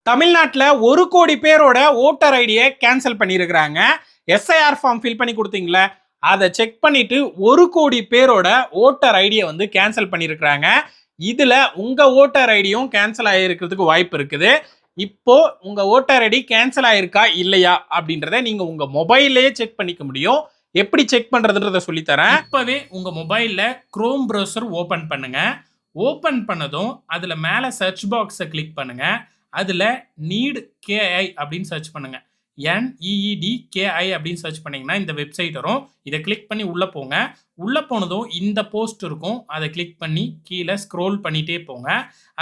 தமிழ்நாட்டுல 1 கோடி பேரோட ஓட்டர் ஐடியை கேன்சல் பண்ணியிருக்கிறாங்க. எஸ்ஐஆர் ஃபார்ம் ஃபில் பண்ணி கொடுத்தீங்களா, அதை செக் பண்ணிட்டு 1 கோடி பேரோட ஓட்டர் ஐடியை வந்து கேன்சல் பண்ணியிருக்கிறாங்க. இதுல உங்க ஓட்டர் ஐடியும் கேன்சல் ஆகிருக்கிறதுக்கு வாய்ப்பு இருக்குது. இப்போ உங்க ஓட்டர் ஐடி கேன்சல் ஆயிருக்கா இல்லையா அப்படின்றத நீங்க உங்க மொபைல்லையே செக் பண்ணிக்க முடியும். எப்படி செக் பண்றதுன்றத சொல்லித்தரேன். இப்பவே உங்க மொபைல்ல குரோம் ப்ரௌசர் ஓபன் பண்ணுங்க. ஓபன் பண்ணதும் அதுல மேல சர்ச் பாக்ஸை கிளிக் பண்ணுங்க. அதுல நீட் கேஐ அப்படின்னு சர்ச் பண்ணுங்க. NEED அப்படின்னு சர்ச் பண்ணீங்கன்னா இந்த வெப்சைட் வரும். இதை கிளிக் பண்ணி உள்ள போங்க. உள்ள போனதும் இந்த போஸ்ட் இருக்கும். அதை கிளிக் பண்ணி கீழே ஸ்க்ரோல் பண்ணிட்டே போங்க.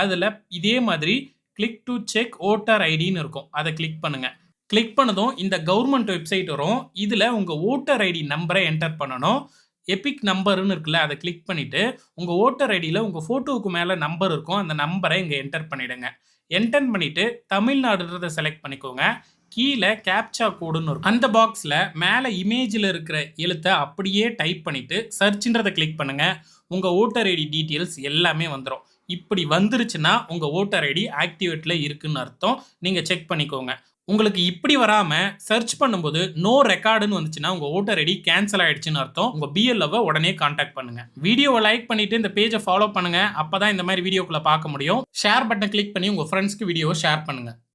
அதுல இதே மாதிரி கிளிக் டு செக் ஓட்டர் ஐடின்னு இருக்கும். அதை கிளிக் பண்ணுங்க. கிளிக் பண்ணதும் இந்த கவர்மெண்ட் வெப்சைட் வரும். இதுல உங்க ஓட்டர் ஐடி நம்பரை என்டர் பண்ணணும். எபிக் நம்பர்னு இருக்குல்ல, அதை கிளிக் பண்ணிட்டு உங்க ஓட்டர் ஐடியில் உங்க போட்டோவுக்கு மேல நம்பர் இருக்கும். அந்த நம்பரை இங்க என்டர் பண்ணிடுங்க. என்டர் பண்ணிட்டு தமிழ்நாடுன்றதை செலக்ட் பண்ணிக்கோங்க. கீழே கேப்சா கோடுன்னு இருக்கும். அந்த பாக்ஸ்ல மேல இமேஜில் இருக்கிற எழுத்தை அப்படியே டைப் பண்ணிட்டு சர்ச்ன்றதை கிளிக் பண்ணுங்க. உங்க ஓட்டர் ஐடி டீட்டெயில்ஸ் எல்லாமே வந்துடும். இப்படி வந்துருச்சுன்னா உங்க ஓட்டர் ஐடி ஆக்டிவேட்ல இருக்குன்னு அர்த்தம். நீங்க செக் பண்ணிக்கோங்க. உங்களுக்கு இப்படி வராம சர்ச் பண்ணும்போது நோ ரெக்கார்டுன்னு வந்துச்சுன்னா உங்க ஓட்டர் ஐடி கேன்சல் ஆயிடுச்சுன்னு அர்த்தம். உங்க பிஎல்ஓவை உடனே கான்டாக்ட் பண்ணுங்க. வீடியோவை லைக் பண்ணிட்டு இந்த பேஜை ஃபாலோ பண்ணுங்க. அப்பதான் இந்த மாதிரி வீடியோக்குள்ள பார்க்க முடியும். ஷேர் பட்டன் கிளிக் பண்ணி உங்க ஃப்ரெண்ட்ஸ்க்கு வீடியோவை ஷேர் பண்ணுங்க.